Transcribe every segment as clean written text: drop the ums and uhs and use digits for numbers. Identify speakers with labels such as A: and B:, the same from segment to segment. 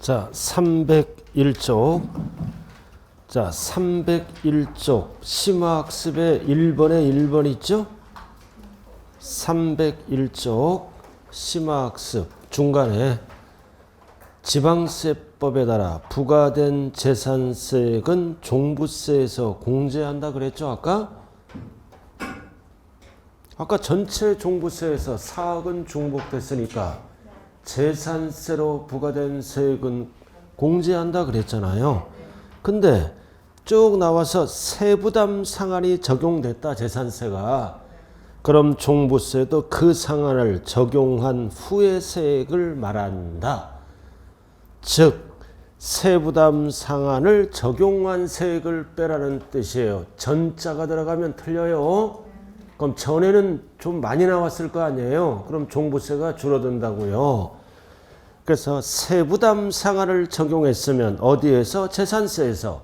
A: 자, 301쪽. 자, 301쪽. 심화학습의 1번에 1번 있죠? 301쪽. 심화학습. 중간에 지방세법에 따라 부과된 재산세액은 종부세에서 공제한다 그랬죠, 아까? 아까 전체 종부세에서 사학은 중복됐으니까 재산세로 부과된 세액은 공제한다 그랬잖아요. 근데 쭉 나와서 세부담 상한이 적용됐다, 재산세가. 그럼 종부세도 그 상한을 적용한 후의 세액을 말한다. 즉 세부담 상한을 적용한 세액을 빼라는 뜻이에요. 전자가 들어가면 틀려요. 그럼 전에는 좀 많이 나왔을 거 아니에요. 그럼 종부세가 줄어든다고요. 그래서 세부담 상한을 적용했으면 어디에서? 재산세에서.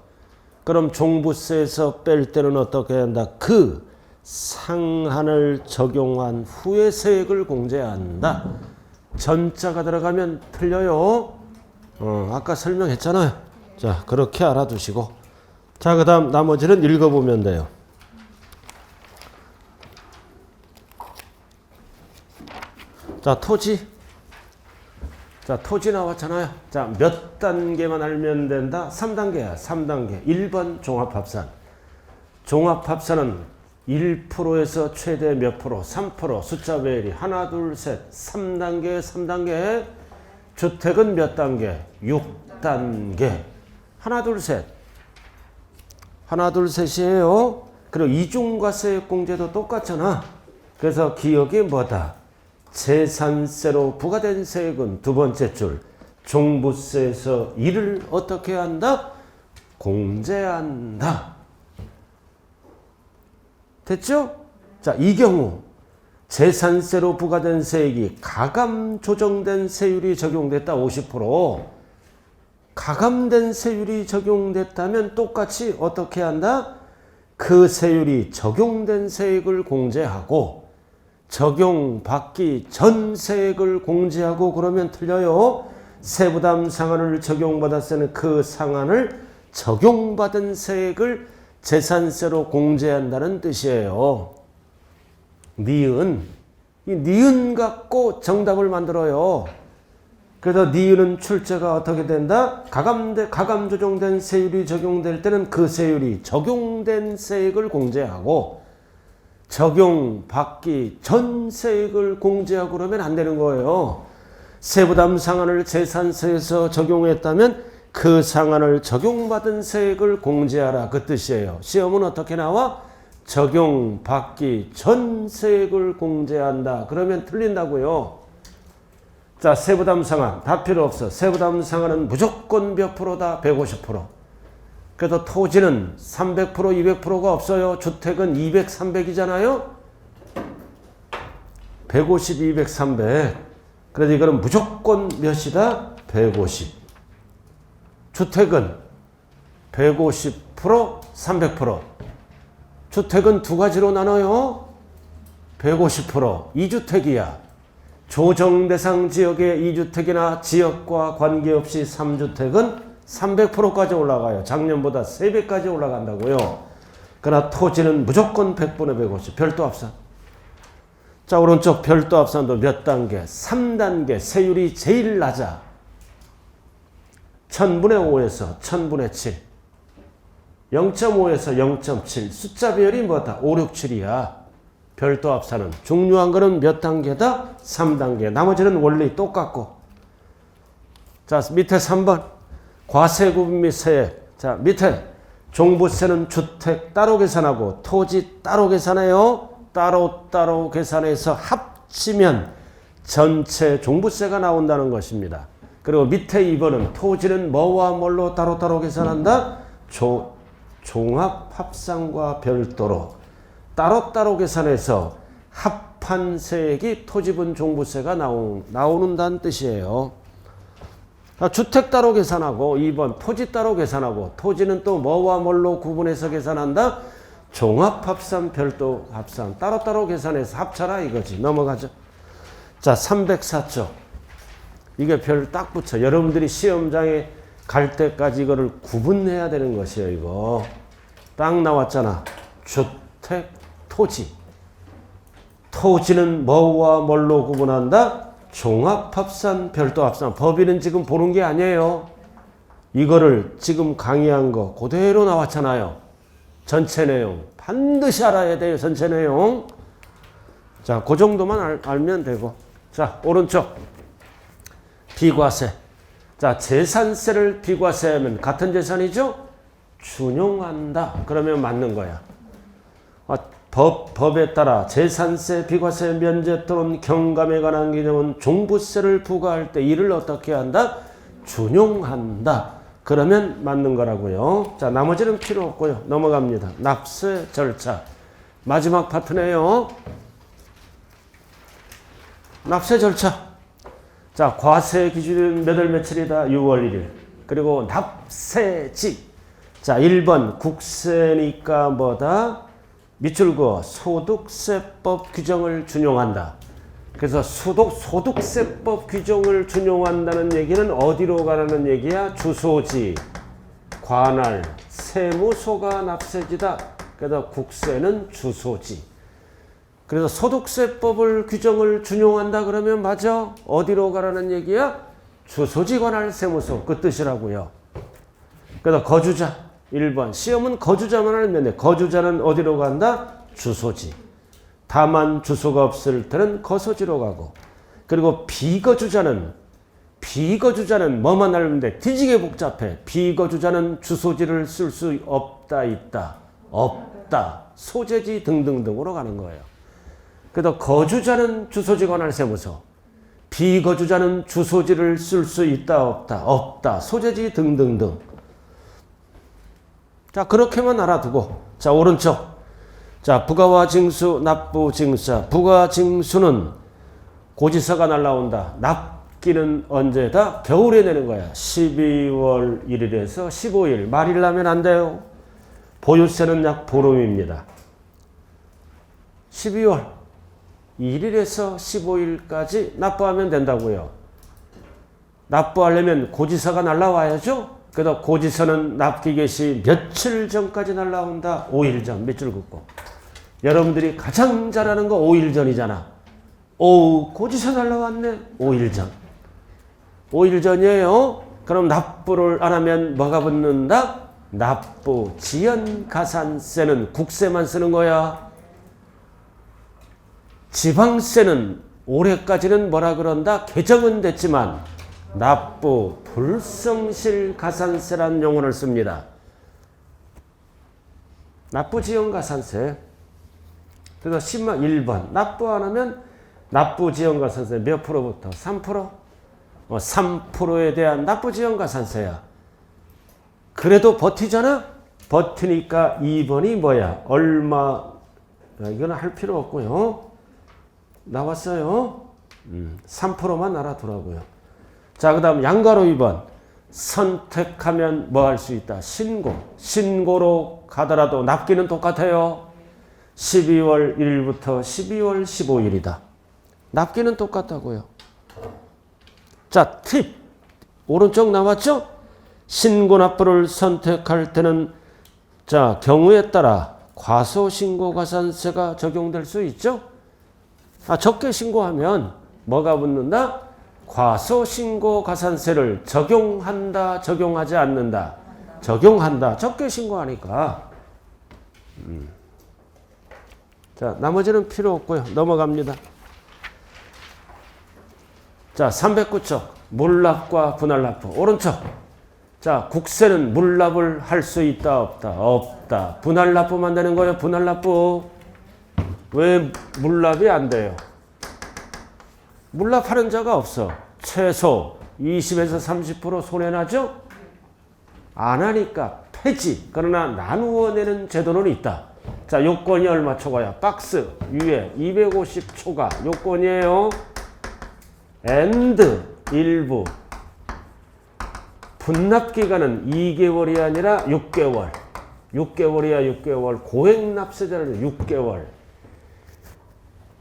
A: 그럼 종부세에서 뺄 때는 어떻게 한다? 그 상한을 적용한 후에 세액을 공제한다. 전자가 들어가면 틀려요. 아까 설명했잖아요. 자, 그렇게 알아두시고. 자, 그 다음 나머지는 읽어보면 돼요. 자, 토지. 자, 토지 나왔잖아요. 자, 몇 단계만 알면 된다? 3단계야. 3단계. 1번 종합합산. 종합합산은 1%에서 최대 몇 프로? 3%. 숫자 배열이 하나, 둘, 셋. 3단계, 3단계. 주택은 몇 단계? 6단계. 하나, 둘, 셋. 하나, 둘, 셋이에요. 그리고 이중과세액공제도 똑같잖아. 그래서 기억이 뭐다? 재산세로 부과된 세액은 두 번째 줄 종부세에서 이를 어떻게 한다? 공제한다. 됐죠? 자, 이 경우 재산세로 부과된 세액이 가감 조정된 세율이 적용됐다. 50%. 가감된 세율이 적용됐다면 똑같이 어떻게 한다? 그 세율이 적용된 세액을 공제하고 적용받기 전 세액을 공제하고 그러면 틀려요. 세부담 상한을 적용받았으면 그 상한을 적용받은 세액을 재산세로 공제한다는 뜻이에요. 니은. 이 니은 갖고 정답을 만들어요. 그래서 니은은 출제가 어떻게 된다? 가감 조정된 세율이 적용될 때는 그 세율이 적용된 세액을 공제하고 적용받기 전 세액을 공제하고 그러면 안 되는 거예요. 세부담 상한을 재산세에서 적용했다면 그 상한을 적용받은 세액을 공제하라, 그 뜻이에요. 시험은 어떻게 나와? 적용받기 전 세액을 공제한다. 그러면 틀린다고요. 자, 세부담 상한 다 필요 없어. 세부담 상한은 무조건 몇 프로다? 150%. 그래도 토지는 300%, 200%가 없어요. 주택은 200, 300이잖아요. 150, 200, 300. 그래서 이거는 무조건 몇이다? 150. 주택은 150%, 300%. 주택은 두 가지로 나눠요. 150%. 2주택이야. 조정대상 지역의 2주택이나 지역과 관계없이 3주택은 300%까지 올라가요. 작년보다 3배까지 올라간다고요. 그러나 토지는 무조건 100분의 150. 별도 합산. 자, 오른쪽 별도 합산도 몇 단계? 3단계. 세율이 제일 낮아. 1000분의 5에서 1000분의 7. 0.5에서 0.7. 숫자 배열이 뭐다? 5, 6, 7이야. 별도 합산은. 중요한 거는 몇 단계다? 3단계. 나머지는 원리 똑같고. 자, 밑에 3번. 과세구분 및 세액. 자, 밑에 종부세는 주택 따로 계산하고 토지 따로 계산해요. 따로 계산해서 합치면 전체 종부세가 나온다는 것입니다. 그리고 밑에 2번은 토지는 뭐와 뭘로 따로 계산한다? 종합합산과 별도로 따로 계산해서 합한 세액이 토지분 종부세가 나오는다는 뜻이에요. 주택 따로 계산하고 2번 토지 따로 계산하고 토지는 또 뭐와 뭘로 구분해서 계산한다? 종합합산, 별도합산 따로 계산해서 합쳐라 이거지. 넘어가죠. 자, 304쪽. 이게 별 딱 붙여. 여러분들이 시험장에 갈 때까지 이거를 구분해야 되는 것이에요. 이거 딱 나왔잖아. 주택, 토지. 토지는 뭐와 뭘로 구분한다? 종합합산, 별도합산. 법인은 지금 보는 게 아니에요. 이거를 지금 강의한 거 그대로 나왔잖아요. 전체 내용 반드시 알아야 돼요. 전체 내용. 자, 그 정도만 알면 되고. 자, 오른쪽 비과세. 자, 재산세를 비과세하면 같은 재산이죠? 준용한다. 그러면 맞는 거야. 법에 따라 재산세 비과세 면제 또는 경감에 관한 개념은 종부세를 부과할 때 이를 어떻게 한다? 준용한다. 그러면 맞는 거라고요. 자, 나머지는 필요 없고요. 넘어갑니다. 납세 절차. 마지막 파트네요. 납세 절차. 자, 과세 기준은 몇 월 며칠이다? 6월 1일. 그리고 납세지. 자, 1번 국세니까 뭐다? 밑줄 그어 소득세법 규정을 준용한다. 그래서 소득세법 규정을 준용한다는 얘기는 어디로 가라는 얘기야? 주소지, 관할, 세무소가 납세지다. 그래서 국세는 주소지. 그래서 소득세법을 규정을 준용한다 그러면 맞아? 어디로 가라는 얘기야? 주소지, 관할, 세무소. 그 뜻이라고요. 그래서 거주자. 1번. 시험은 거주자만 알면 돼. 거주자는 어디로 간다? 주소지. 다만 주소가 없을 때는 거소지로 가고. 그리고 비거주자는 뭐만 알면 돼? 뒤지게 복잡해. 비거주자는 주소지를 쓸 수 없다, 있다. 없다. 소재지 등등등으로 가는 거예요. 그래서 거주자는 주소지, 관할, 세무소. 비거주자는 주소지를 쓸 수 있다, 없다. 없다. 소재지 등등등. 자, 그렇게만 알아두고. 자, 오른쪽. 자, 부가와 징수, 납부, 징수자. 부가, 징수는 고지서가 날라온다. 납기는 언제다? 겨울에 내는 거야. 12월 1일에서 15일. 말일 나면 안 돼요. 보유세는 약 보름입니다. 12월 1일에서 15일까지 납부하면 된다고요. 납부하려면 고지서가 날라와야죠. 그래서 고지서는 납기 개시 며칠 전까지 날라온다. 5일 전. 밑줄 긋고. 여러분들이 가장 잘 아는 거 5일 전이잖아. 오우, 고지서 날라왔네. 5일 전. 5일 전이에요. 그럼 납부를 안 하면 뭐가 붙는다? 납부, 지연가산세는 국세만 쓰는 거야. 지방세는 올해까지는 뭐라 그런다? 개정은 됐지만 납부, 불성실 가산세라는 용어를 씁니다. 납부 지연 가산세. 그래서 10만 1번. 납부 안 하면 납부 지연 가산세 몇 프로부터? 3%? 3%에 대한 납부 지연 가산세야. 그래도 버티잖아? 버티니까 2번이 뭐야? 얼마? 이거는 할 필요 없고요. 나왔어요. 3%만 알아두라고요. 자, 그 다음 양가로 2번. 선택하면 뭐 할 수 있다? 신고. 신고로 가더라도 납기는 똑같아요. 12월 1일부터 12월 15일이다. 납기는 똑같다고요. 자, 팁. 오른쪽 나왔죠? 신고 납부를 선택할 때는 자, 경우에 따라 과소신고가산세가 적용될 수 있죠? 적게 신고하면 뭐가 붙는다? 과소신고가산세를 적용한다, 적용하지 않는다. 적용한다. 적게 신고하니까. 자, 나머지는 필요 없고요. 넘어갑니다. 자, 309쪽. 물납과 분할납부. 오른쪽. 자, 국세는 물납을 할 수 있다, 없다? 없다. 분할납부만 되는 거예요. 분할납부. 왜 물납이 안 돼요? 물납하는 자가 없어. 최소 20에서 30% 손해나죠? 안 하니까 폐지. 그러나 나누어 내는 제도는 있다. 자, 요건이 얼마 초과야? 박스 위에 250 초과 요건이에요. and 일부. 분납기간은 2개월이 아니라 6개월. 6개월이야 6개월. 고액납세자는 6개월.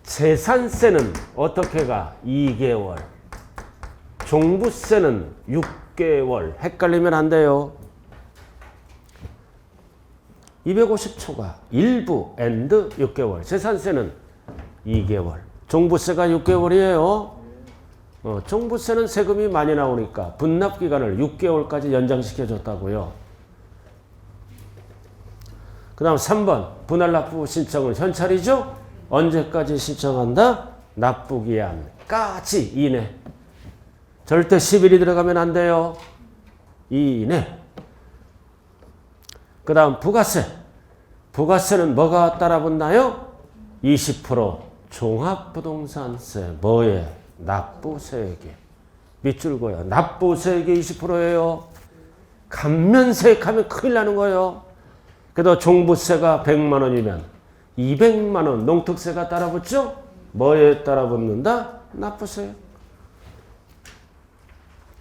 A: 재산세는 어떻게 가? 2개월. 종부세는 6개월. 헷갈리면 안 돼요. 250초가 일부 and 6개월. 재산세는 2개월. 종부세가 6개월이에요. 종부세는 세금이 많이 나오니까 분납기간을 6개월까지 연장시켜줬다고요. 그 다음 3번 분할납부 신청은 현찰이죠. 언제까지 신청한다? 납부기한까지 이내. 절대 10일이 들어가면 안 돼요. 이내. 그 다음 부가세. 부가세는 뭐가 따라붙나요? 20% 종합부동산세. 뭐에? 납부세액에. 밑줄 그어요. 납부세액이 20%예요. 감면세액 하면 큰일 나는 거예요. 그래도 종부세가 100만 원이면 200만 원 농특세가 따라붙죠? 뭐에 따라붙는다? 납부세액.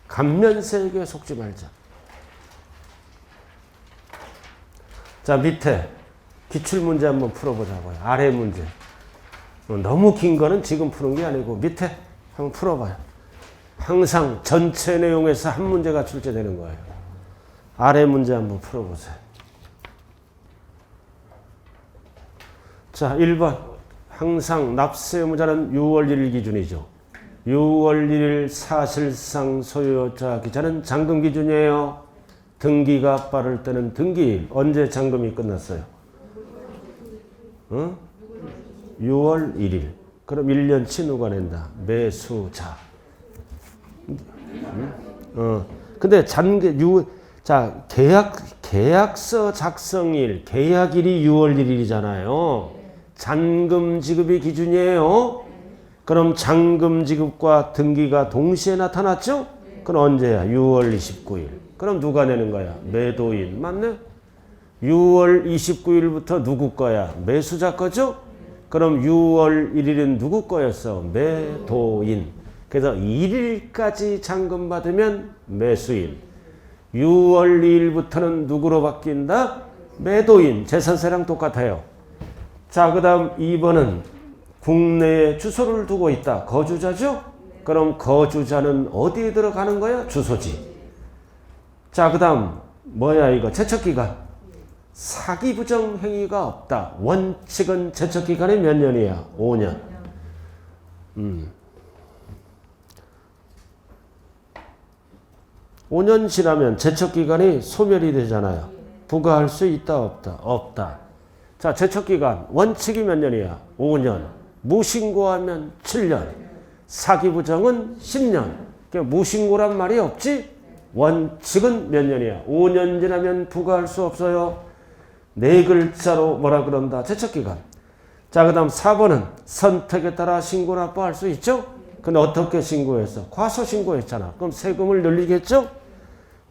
A: 감면세액에 속지 말자. 자, 밑에 기출문제 한번 풀어보자고요. 아래 문제. 너무 긴 거는 지금 푸는 게 아니고 밑에 한번 풀어봐요. 항상 전체 내용에서 한 문제가 출제되는 거예요. 아래 문제 한번 풀어보세요. 자, 1번. 항상 납세 의무자는 6월 1일 기준이죠. 6월 1일 사실상 소유자 기자는 잔금 기준이에요. 등기가 빠를 때는 등기일. 언제 잔금이 끝났어요? 6월 1일. 그럼 1년치 누가 낸다? 매수자. 근데 계약서 작성일, 계약일이 6월 1일이잖아요. 잔금 지급이 기준이에요. 그럼 잔금 지급과 등기가 동시에 나타났죠? 그럼 언제야? 6월 29일. 그럼 누가 내는 거야? 매도인. 맞네? 6월 29일부터 누구 거야? 매수자 거죠? 그럼 6월 1일은 누구 거였어? 매도인. 그래서 1일까지 잔금 받으면 매수인. 6월 2일부터는 누구로 바뀐다? 매도인. 재산세랑 똑같아요. 자, 그 다음 2번은 국내에 주소를 두고 있다. 거주자죠? 그럼 거주자는 어디에 들어가는 거야? 주소지. 자, 그 다음 뭐야 이거? 제척기간. 사기부정 행위가 없다. 원칙은 제척기간이 몇 년이야? 5년. 5년 지나면 제척기간이 소멸이 되잖아요. 부과할 수 있다 없다? 없다. 자, 제척기간 원칙이 몇 년이야? 5년. 무신고하면 7년. 사기부정은 10년. 그러니까 무신고란 말이 없지? 원칙은 몇 년이야? 5년 지나면 부과할 수 없어요. 네 글자로 뭐라 그런다? 제척기간. 자, 그 다음 4번은 선택에 따라 신고 납부할 수 있죠? 근데 어떻게 신고했어? 과소신고했잖아. 그럼 세금을 늘리겠죠?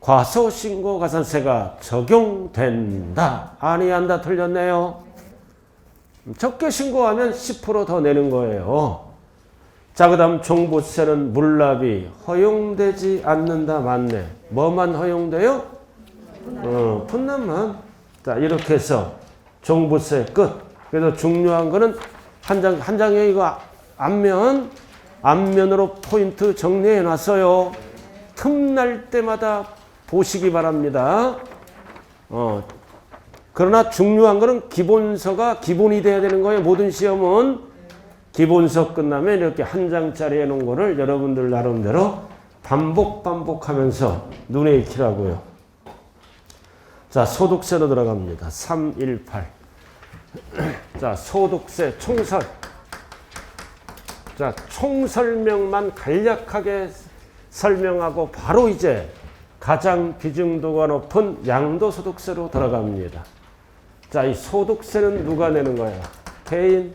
A: 과소신고 가산세가 적용된다. 아니한다. 틀렸네요. 적게 신고하면 10% 더 내는 거예요. 자, 그 다음 종부세는 물납이 허용되지 않는다. 맞네. 뭐만 허용돼요? 풋납만. 자, 이렇게 해서 종부세 끝. 그래서 중요한 거는 한 장에 이거 앞면으로 포인트 정리해 놨어요. 틈날 때마다 보시기 바랍니다. 그러나 중요한 거는 기본서가 기본이 돼야 되는 거예요. 모든 시험은 기본서 끝나면 이렇게 한 장짜리 해놓은 거를 여러분들 나름대로 반복하면서 눈에 익히라고요. 자, 소득세로 들어갑니다. 318. 자, 소득세 총설. 자, 총설명만 간략하게 설명하고 바로 이제 가장 비중도가 높은 양도소득세로 들어갑니다. 자, 이 소득세는 누가 내는 거야? 개인.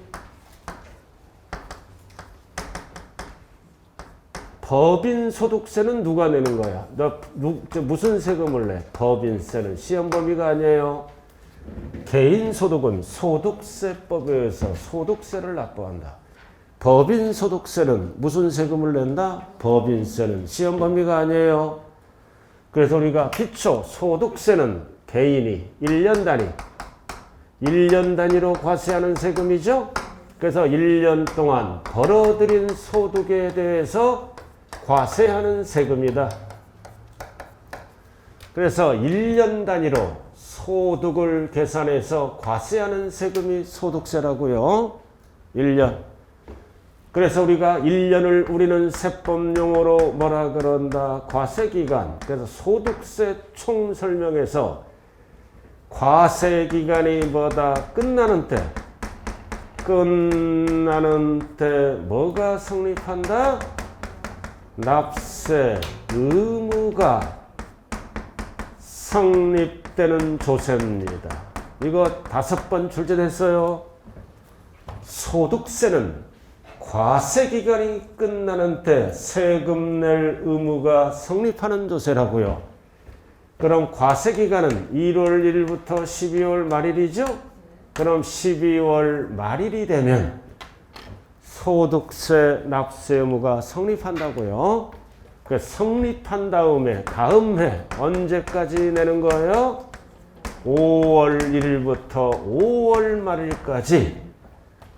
A: 법인 소득세는 누가 내는 거야? 무슨 세금을 내? 법인세는 시험 범위가 아니에요. 개인 소득은 소득세법에 의해서 소득세를 납부한다. 법인 소득세는 무슨 세금을 낸다? 법인세는 시험 범위가 아니에요. 그래서 우리가 기초 소득세는 개인이 1년 단위로 과세하는 세금이죠. 그래서 1년 동안 벌어들인 소득에 대해서 과세하는 세금이다. 그래서 1년 단위로 소득을 계산해서 과세하는 세금이 소득세라고요. 1년. 그래서 우리가 1년을 우리는 세법용어로 뭐라 그런다? 과세기간. 그래서 소득세 총 설명에서 과세기간이 뭐다? 끝나는 때. 끝나는 때 뭐가 성립한다? 납세 의무가 성립되는 조세입니다. 이거 5번 출제됐어요. 소득세는 과세기간이 끝나는 때 세금 낼 의무가 성립하는 조세라고요. 그럼 과세기간은 1월 1일부터 12월 말일이죠? 그럼 12월 말일이 되면 소득세 납세 의무가 성립한다고요. 그 성립한 다음에 다음 해 언제까지 내는 거예요? 5월 1일부터 5월 말일까지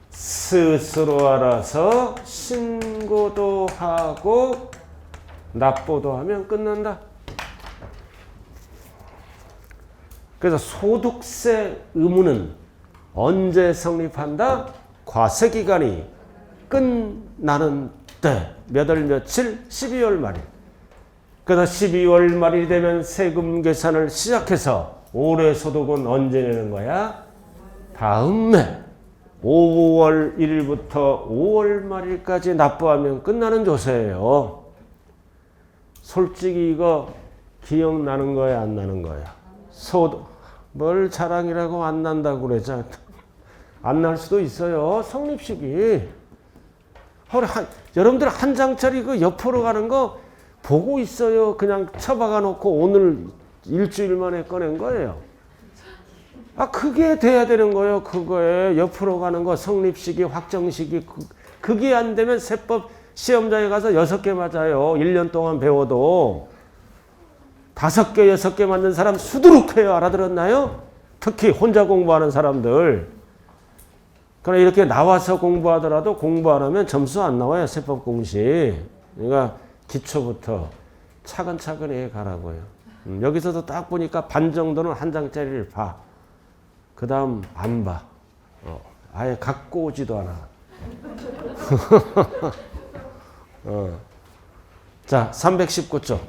A: 스스로 알아서 신고도 하고 납부도 하면 끝난다. 그래서 소득세 의무는 언제 성립한다? 과세기간이 끝나는 때 몇 월 며칠? 12월 말일. 그래서 12월 말이 되면 세금 계산을 시작해서 올해 소득은 언제 내는 거야? 다음 해 5월 1일부터 5월 말일까지 납부하면 끝나는 조세예요. 솔직히 이거 기억나는 거야, 안 나는 거야? 뭘 자랑이라고 안 난다고 그러자. 안 날 수도 있어요. 성립식이. 여러분들 한 장짜리 그 옆으로 가는 거 보고 있어요. 그냥 처박아 놓고 오늘 일주일 만에 꺼낸 거예요. 그게 돼야 되는 거예요. 그거에 옆으로 가는 거 성립식이 확정식이 그게 안 되면 세법 시험장에 가서 6개 맞아요. 1년 동안 배워도 5개, 6개 맞는 사람 수두룩해요. 알아들었나요? 특히 혼자 공부하는 사람들. 그러나 이렇게 나와서 공부하더라도 공부 안 하면 점수 안 나와요. 세법 공식. 그러니까 기초부터 차근차근 해 가라고요. 여기서도 딱 보니까 반 정도는 한 장짜리를 봐. 그 다음 안 봐. 아예 갖고 오지도 않아. 자, 319쪽.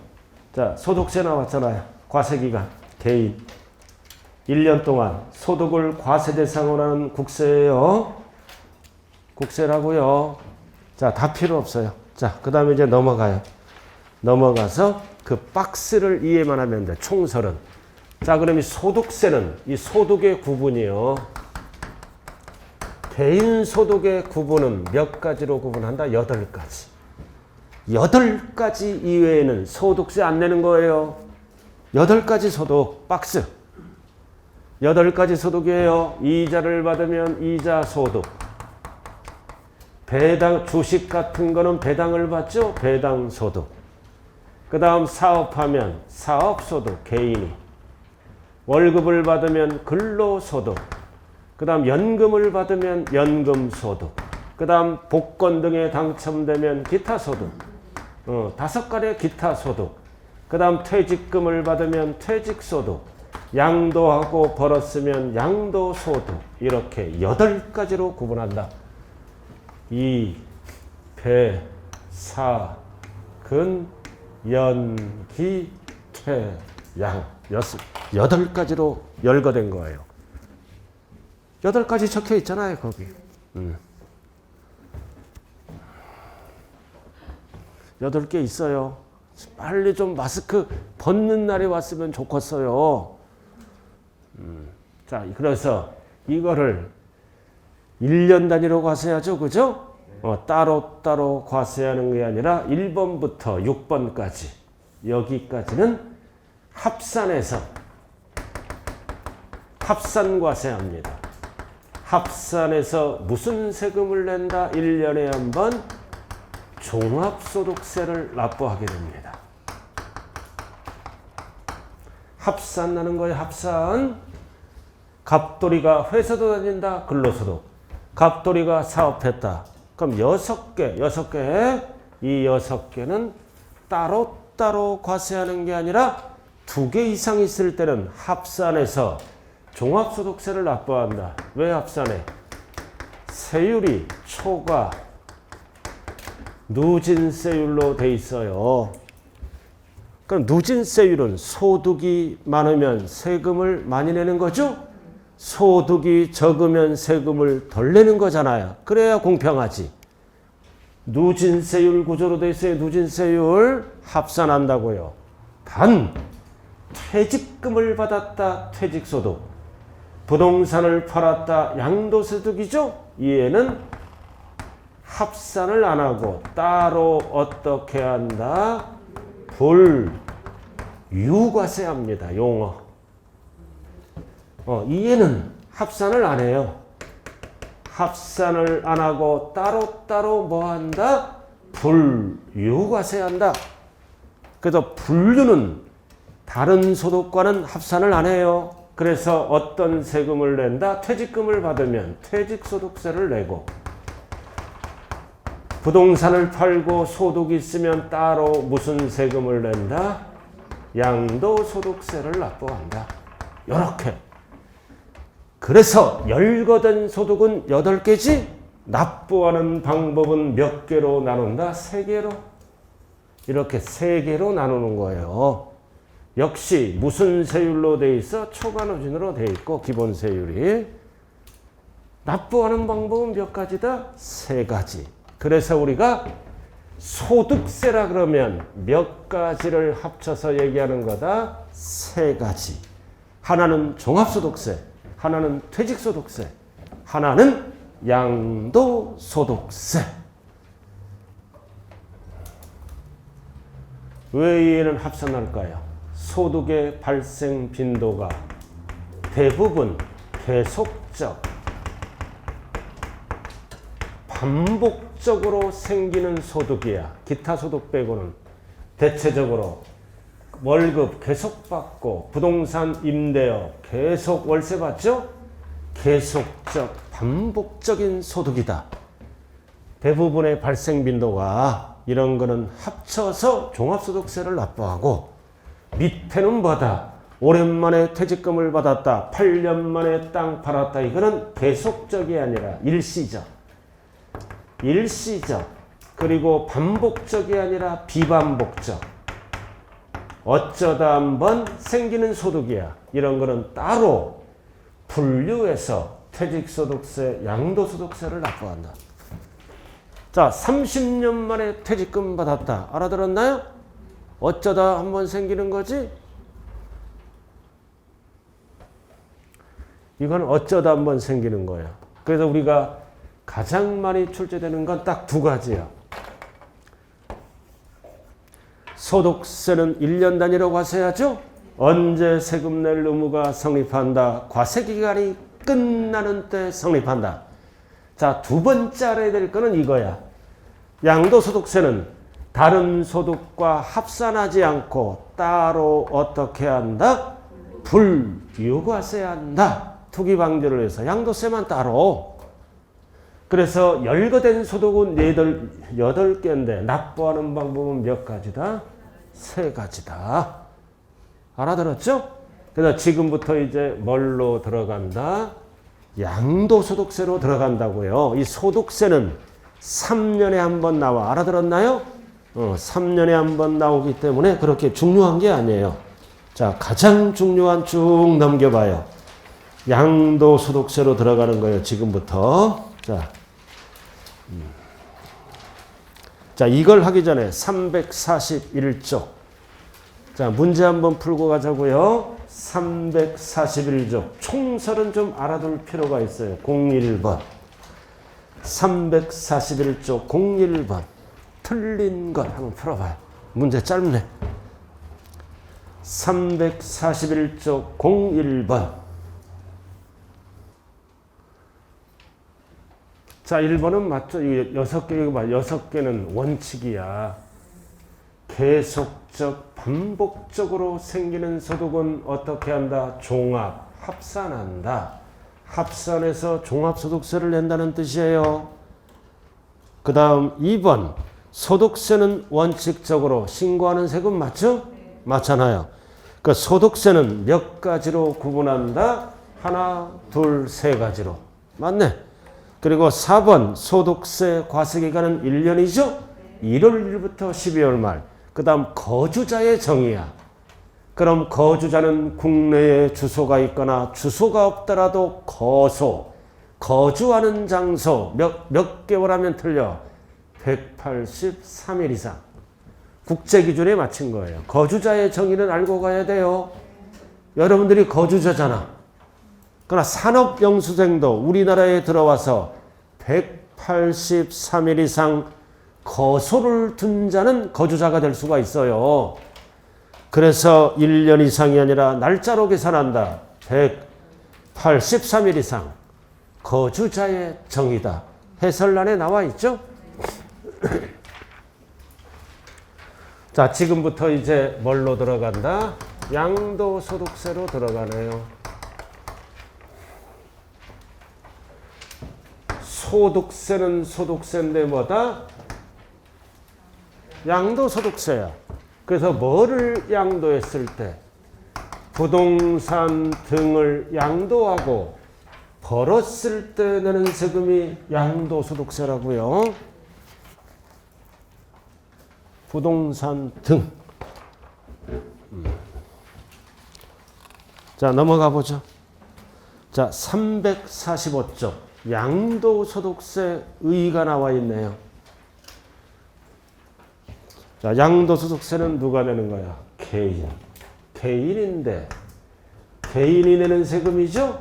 A: 자, 소득세 나왔잖아요. 과세기간, 개인. 1년 동안 소득을 과세 대상으로 하는 국세예요. 국세라고요. 자, 다 필요 없어요. 자, 그 다음에 이제 넘어가요. 넘어가서 그 박스를 이해만 하면 돼. 총설은. 자, 그럼 이 소득세는 이 소득의 구분이요. 개인 소득의 구분은 몇 가지로 구분한다? 8가지. 8가지 이외에는 소득세 안 내는 거예요. 8가지 소득, 박스. 8가지 소득이에요. 이자를 받으면 이자 소득. 배당, 주식 같은 거는 배당을 받죠? 배당 소득. 그 다음 사업하면 사업 소득, 개인이. 월급을 받으면 근로소득. 그 다음 연금을 받으면 연금소득. 그 다음 복권 등에 당첨되면 기타소득. 5가지의 기타소득. 그 다음 퇴직금을 받으면 퇴직소득. 양도하고 벌었으면 양도소득. 이렇게 8가지로 구분한다. 이, 배, 사, 근, 연, 기, 퇴, 양. 8가지로 열거된 거예요. 8가지 적혀 있잖아요, 거기. 8개 있어요. 빨리 좀 마스크 벗는 날이 왔으면 좋겠어요. 자, 그래서 이거를 1년 단위로 과세하죠, 그죠? 따로따로 과세하는 게 아니라 1번부터 6번까지 여기까지는 합산해서 합산과세합니다. 합산해서 무슨 세금을 낸다? 1년에 한 번 종합소득세를 납부하게 됩니다. 합산하는 거예요. 합산. 갑돌이가 회사도 다닌다. 근로소득. 갑돌이가 사업했다. 그럼 6개. 이 6개는 따로따로 과세하는 게 아니라 두 개 이상 있을 때는 합산해서 종합소득세를 납부한다. 왜 합산해? 세율이 초과 누진세율로 돼 있어요. 그럼 누진세율은 소득이 많으면 세금을 많이 내는 거죠? 소득이 적으면 세금을 덜 내는 거잖아요. 그래야 공평하지. 누진세율 구조로 돼 있어요. 누진세율 합산한다고요. 단 퇴직금을 받았다. 퇴직소득. 부동산을 팔았다. 양도소득이죠. 이에는 합산을 안 하고 따로 어떻게 한다? 불유과세합니다. 용어. 이에는 합산을 안 해요. 합산을 안 하고 따로따로 뭐 한다? 불유과세한다. 그래서 분류는 다른 소득과는 합산을 안 해요. 그래서 어떤 세금을 낸다? 퇴직금을 받으면 퇴직소득세를 내고, 부동산을 팔고 소득이 있으면 따로 무슨 세금을 낸다? 양도소득세를 납부한다. 이렇게. 그래서 열거된 소득은 8개지 납부하는 방법은 몇 개로 나눈다? 3개로. 이렇게 3개로 나누는 거예요. 역시 무슨 세율로 돼 있어? 초과누진으로 돼 있고 기본 세율이. 납부하는 방법은 몇 가지다? 3가지. 그래서 우리가 소득세라 그러면 몇 가지를 합쳐서 얘기하는 거다? 3가지. 하나는 종합소득세, 하나는 퇴직소득세, 하나는 양도소득세. 왜 얘는 합산할까요? 소득의 발생 빈도가 대부분 계속적, 반복적으로 생기는 소득이야. 기타 소득 빼고는 대체적으로 월급 계속 받고 부동산 임대업 계속 월세 받죠? 계속적, 반복적인 소득이다. 대부분의 발생 빈도가 이런 거는 합쳐서 종합소득세를 납부하고, 밑에는 뭐다? 오랜만에 퇴직금을 받았다. 8년 만에 땅 팔았다. 이거는 계속적이 아니라 일시적. 일시적. 그리고 반복적이 아니라 비반복적. 어쩌다 한번 생기는 소득이야. 이런 거는 따로 분류해서 퇴직소득세, 양도소득세를 납부한다. 자, 30년 만에 퇴직금 받았다. 알아들었나요? 어쩌다 한번 생기는 거지? 이건 어쩌다 한번 생기는 거예요. 그래서 우리가 가장 많이 출제되는 건 딱 2가지야. 소득세는 1년 단위로 과세하죠? 언제 세금 낼 의무가 성립한다? 과세기간이 끝나는 때 성립한다. 자, 2번째 알아야 될 거는 이거야. 양도소득세는 다른 소득과 합산하지 않고 따로 어떻게 한다? 불유과세한다. 투기 방지를 위해서 양도세만 따로. 그래서 열거된 소득은 8개인데 납부하는 방법은 몇 가지다? 3가지다. 알아들었죠? 그래서 지금부터 이제 뭘로 들어간다? 양도소득세로 들어간다고요. 이 소득세는 3년에 한 번 나와. 알아들었나요? 3년에 한 번 나오기 때문에 그렇게 중요한 게 아니에요. 자, 가장 중요한 쭉 넘겨봐요. 양도소득세로 들어가는 거예요. 지금부터. 자, 이걸 하기 전에 341조. 자, 문제 한번 풀고 가자고요. 341조. 총설은 좀 알아둘 필요가 있어요. 01번. 341조 01번. 틀린 것 한번 풀어봐요. 문제 짧네. 341조 01번. 자, 1번은 맞죠? 6개, 이거 봐. 6개는 원칙이야. 계속적, 반복적으로 생기는 소득은 어떻게 한다? 종합, 합산한다. 합산해서 종합소득세를 낸다는 뜻이에요. 그 다음 2번. 소득세는 원칙적으로 신고하는 세금 맞죠? 맞잖아요. 그 소득세는 몇 가지로 구분한다? 하나, 둘, 세 가지로. 맞네. 그리고 4번 소득세 과세기간은 1년이죠? 1월 1일부터 12월 말. 그 다음 거주자의 정의야. 그럼 거주자는 국내에 주소가 있거나 주소가 없더라도 거소, 거주하는 장소 몇 개월 하면 틀려? 183일 이상. 국제 기준에 맞춘 거예요. 거주자의 정의는 알고 가야 돼요. 여러분들이 거주자잖아. 그러나 산업영수증도 우리나라에 들어와서 183일 이상 거소를 둔 자는 거주자가 될 수가 있어요. 그래서 1년 이상이 아니라 날짜로 계산한다. 183일 이상 거주자의 정의다. 해설란에 나와 있죠? 자, 지금부터 이제 뭘로 들어간다? 양도소득세로 들어가네요. 소득세는 소득세인데 뭐다? 양도소득세야. 그래서 뭐를 양도했을 때? 부동산 등을 양도하고 벌었을 때 내는 세금이 양도소득세라고요. 부동산 등. 자, 넘어가 보죠. 자, 345쪽 양도소득세 의의가 나와 있네요. 자, 양도소득세는 누가 내는 거야? 개인. 개인인데 개인이 내는 세금이죠?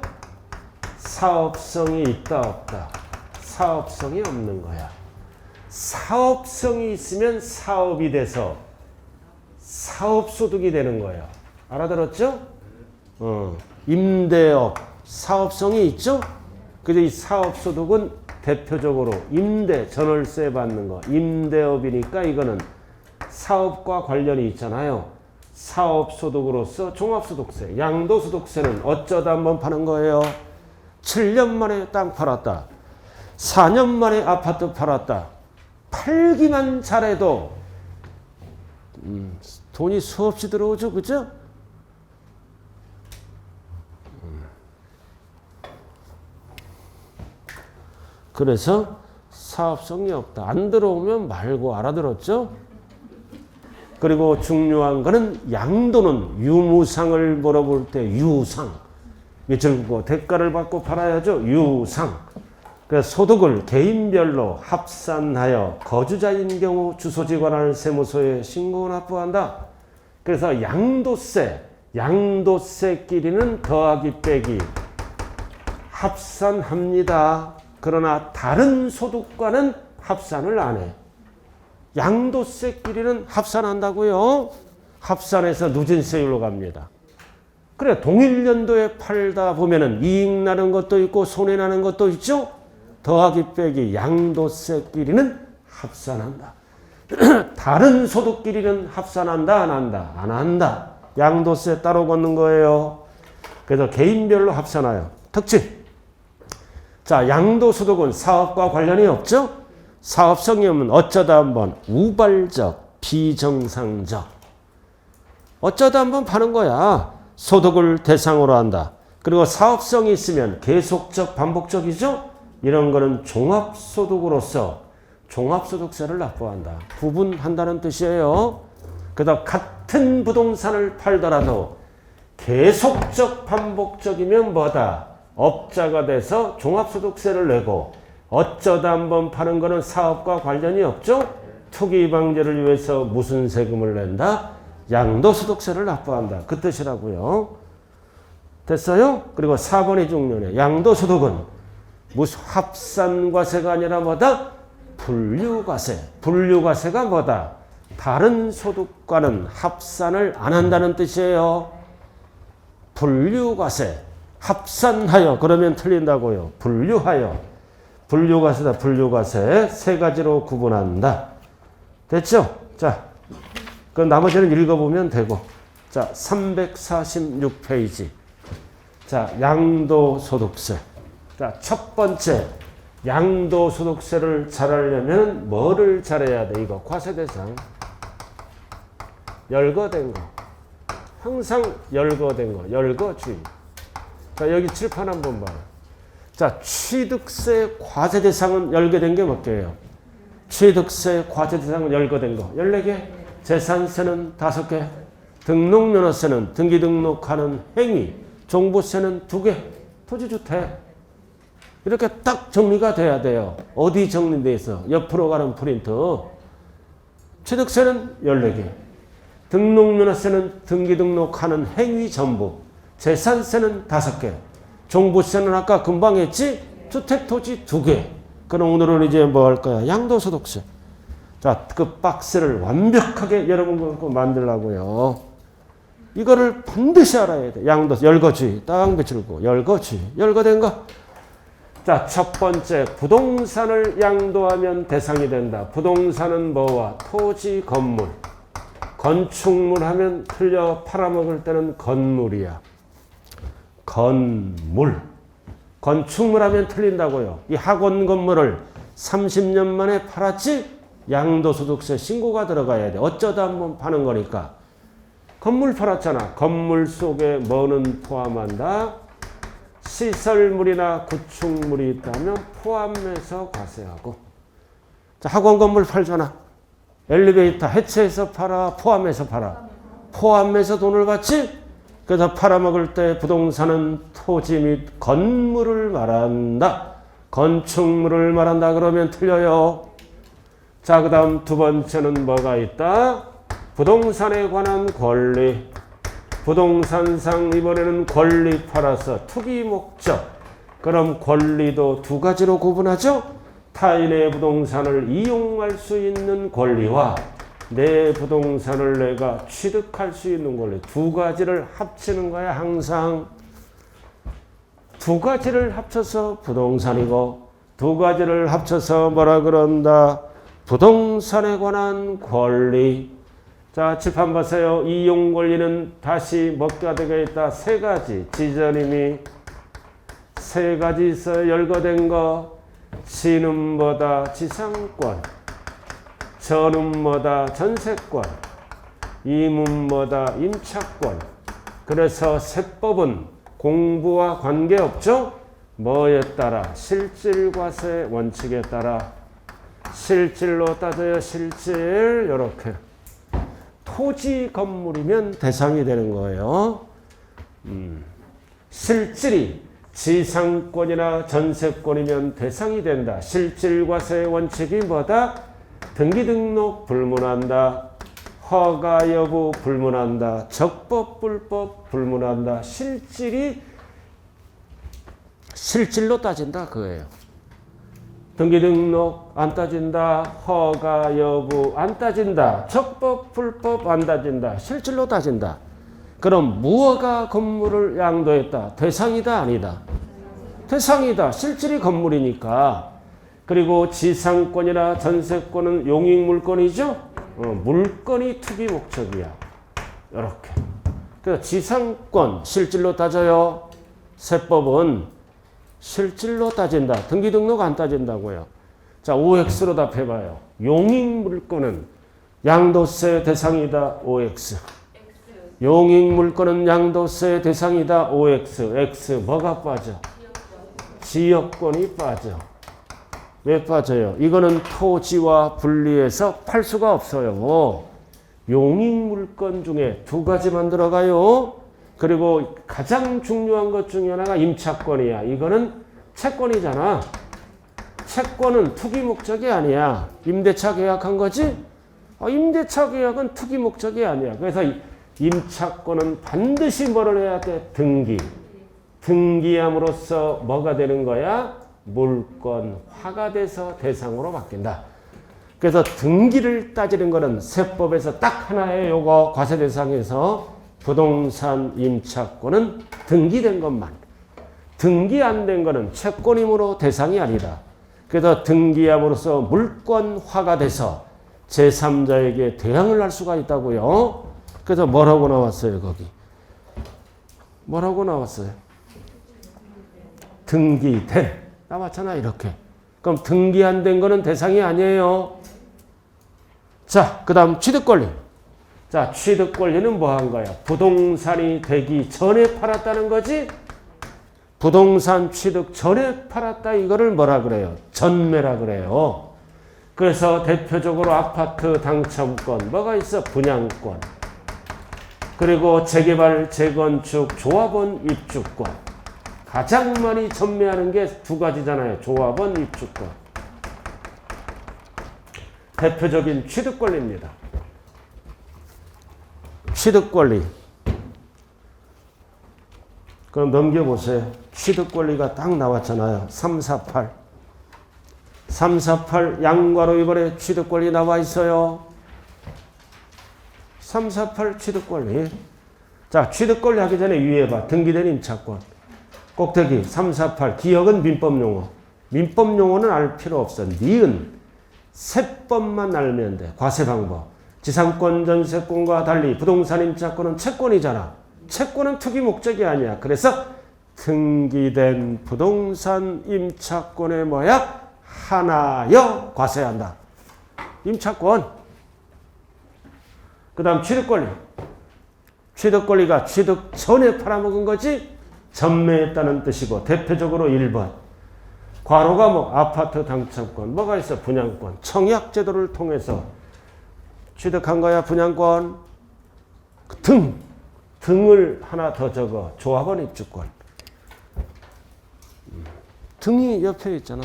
A: 사업성이 있다 없다? 사업성이 없는 거야. 사업성이 있으면 사업이 돼서 사업소득이 되는 거야. 알아들었죠? 임대업, 사업성이 있죠? 그래서 이 사업소득은 대표적으로 임대, 전월세 받는 거, 임대업이니까 이거는 사업과 관련이 있잖아요. 사업소득으로서 종합소득세, 양도소득세는 어쩌다 한번 파는 거예요. 7년 만에 땅 팔았다. 4년 만에 아파트 팔았다. 팔기만 잘해도 돈이 수없이 들어오죠. 그죠? 그래서 사업성이 없다. 안 들어오면 말고. 알아들었죠? 그리고 중요한 거는 양도는 유무상을 물어볼 때 유상. 밑줄 긋고 대가를 받고 팔아야죠. 유상. 그래서 소득을 개인별로 합산하여 거주자인 경우 주소지 관할 세무서에 신고 납부한다. 그래서 양도세끼리는 더하기 빼기 합산합니다. 그러나 다른 소득과는 합산을 안 해. 양도세끼리는 합산한다고요. 합산해서 누진세율로 갑니다. 그래, 동일 연도에 팔다 보면은 이익 나는 것도 있고 손해 나는 것도 있죠. 더하기 빼기 양도세끼리는 합산한다. 다른 소득끼리는 합산한다, 안 한다? 안 한다. 양도세 따로 걷는 거예요. 그래서 개인별로 합산하여. 특징. 자, 양도소득은 사업과 관련이 없죠? 사업성이 없는 어쩌다 한번 우발적, 비정상적. 어쩌다 한번 파는 거야. 소득을 대상으로 한다. 그리고 사업성이 있으면 계속적, 반복적이죠? 이런 거는 종합소득으로서 종합소득세를 납부한다. 구분한다는 뜻이에요. 그래서 같은 부동산을 팔더라도 계속적, 반복적이면 뭐다? 업자가 돼서 종합소득세를 내고 어쩌다 한번 파는 거는 사업과 관련이 없죠? 투기 방지를 위해서 무슨 세금을 낸다? 양도소득세를 납부한다. 그 뜻이라고요. 됐어요? 그리고 4번이 중요해. 양도소득은 무슨 합산과세가 아니라 뭐다? 분류과세. 분류과세가 뭐다? 다른 소득과는 합산을 안 한다는 뜻이에요. 분류과세. 합산하여 그러면 틀린다고요. 분류하여. 분류과세다. 분류과세. 세 가지로 구분한다. 됐죠? 자, 그럼 나머지는 읽어보면 되고. 자, 346페이지. 자, 양도소득세. 자, 첫 번째 양도소득세를 잘하려면 뭐를 잘해야 돼? 이거 과세대상. 열거된 거. 항상 열거된 거. 열거주의. 자, 여기 칠판 한번 봐요. 자, 취득세 과세대상은 열거된 게 몇 개예요? 취득세 과세대상은 열거된 거 14개. 재산세는 5개. 등록면허세는 등기 등록하는 행위. 종부세는 2개. 토지주택. 이렇게 딱 정리가 돼야 돼요. 어디 정리돼 있어? 옆으로 가는 프린트. 취득세는 14개. 등록면허세는 등기 등록하는 행위 전부. 재산세는 5개. 종부세는 아까 금방 했지? 주택토지 2개. 그럼 오늘은 이제 뭐 할 거야? 양도소득세. 자, 그 박스를 완벽하게 여러분 만들라고요. 이거를 반드시 알아야 돼. 열거주의. 딱 배치고 열거주의. 열거된 거. 자, 첫 번째 부동산을 양도하면 대상이 된다. 부동산은 뭐와? 토지, 건물. 건축물 하면 틀려. 팔아먹을 때는 건물이야. 건물. 건축물 하면 틀린다고요. 이 학원 건물을 30년 만에 팔았지? 양도소득세 신고가 들어가야 돼. 어쩌다 한번 파는 거니까. 건물 팔았잖아. 건물 속에 뭐는 포함한다? 시설물이나 구축물이 있다면 포함해서 과세하고. 자, 학원 건물 팔잖아. 엘리베이터 해체해서 팔아? 포함해서 팔아? 포함해서 돈을 받지? 그래서 팔아먹을 때 부동산은 토지 및 건물을 말한다. 건축물을 말한다 그러면 틀려요. 자, 그 다음 두 번째는 뭐가 있다? 부동산에 관한 권리. 부동산상 이번에는 권리 팔아서 투기 목적. 그럼 권리도 두 가지로 구분하죠. 타인의 부동산을 이용할 수 있는 권리와 내 부동산을 내가 취득할 수 있는 권리. 두 가지를 합치는 거야. 항상 두 가지를 합쳐서 부동산이고 두 가지를 합쳐서 뭐라 그런다? 부동산에 관한 권리. 자, 칠판 보세요. 이용 권리는 다시 뭐가 되어 있다? 3가지. 지전임이 3가지 있어요. 열거된 거. 지는 뭐다? 지상권. 전은 뭐다? 전세권. 임은 뭐다? 임차권. 그래서 세법은 공부와 관계없죠? 뭐에 따라? 실질과세 원칙에 따라. 실질로 따져요. 실질. 이렇게. 토지 건물이면 대상이 되는 거예요. 실질이 지상권이나 전세권이면 대상이 된다. 실질과세 원칙이 뭐다? 등기등록 불문한다. 허가 여부 불문한다. 적법 불법 불문한다. 실질로 따진다 그거예요. 등기등록 안 따진다. 허가 여부 안 따진다. 적법 불법 안 따진다. 실질로 따진다. 그럼 무허가 건물을 양도했다. 대상이다 아니다? 대상이다. 실질이 건물이니까. 그리고 지상권이나 전세권은 용익물권이죠. 물건이 투기 목적이야. 이렇게. 그래서 지상권 실질로 따져요. 세법은 실질로 따진다. 등기등록 안 따진다고요. 자, OX로 답해봐요. 용익물권은 양도세 대상이다. OX. 용익물권은 양도세 대상이다. OX. X 뭐가 빠져? 지역권이 빠져. 왜 빠져요? 이거는 토지와 분리해서 팔 수가 없어요. 용익물권 중에 2가지만 들어가요. 그리고 가장 중요한 것 중에 하나가 임차권이야. 이거는 채권이잖아. 채권은 투기 목적이 아니야. 임대차 계약한 거지? 임대차 계약은 투기 목적이 아니야. 그래서 임차권은 반드시 뭐를 해야 돼? 등기. 등기함으로써 뭐가 되는 거야? 물권화가 돼서 대상으로 바뀐다. 그래서 등기를 따지는 거는 세법에서 딱 하나의 요거 과세 대상에서 부동산 임차권은 등기된 것만. 등기 안 된 거는 채권이므로 대상이 아니다. 그래서 등기함으로써 물권화가 돼서 제3자에게 대항을 할 수가 있다고요. 그래서 뭐라고 나왔어요 거기? 뭐라고 나왔어요? 등기된. 나왔잖아 이렇게. 그럼 등기 안 된 거는 대상이 아니에요. 자, 그 다음 취득권리. 자, 취득권리는 뭐 한 거야? 부동산이 되기 전에 팔았다는 거지? 부동산 취득 전에 팔았다. 이거를 뭐라 그래요? 전매라 그래요. 그래서 대표적으로 아파트 당첨권, 뭐가 있어? 분양권. 그리고 재개발, 재건축, 조합원 입주권. 가장 많이 전매하는 게 두 가지잖아요. 조합원 입주권. 대표적인 취득권리입니다. 취득권리. 그럼 넘겨보세요. 취득권리가 딱 나왔잖아요. 348. 348 양괄호 이번에 취득권리 나와 있어요. 348 취득권리. 자, 취득권리 하기 전에 위에 봐. 등기된 임차권. 꼭대기 348 기억은 민법용어. 민법용어는 알 필요 없어. 니은 세법만 알면 돼. 과세방법. 지상권, 전세권과 달리 부동산 임차권은 채권이잖아. 채권은 투기 목적이 아니야. 그래서 등기된 부동산 임차권의 뭐야? 하나여 과세한다. 임차권. 그 다음 취득권리. 취득권리가 취득 전에 팔아먹은 거지 전매했다는 뜻이고 대표적으로 1번. 괄호가 뭐 아파트 당첨권. 뭐가 있어? 분양권. 청약제도를 통해서 취득한 거야. 분양권. 등을 하나 더 적어. 조합원 입주권. 등이 옆에 있잖아.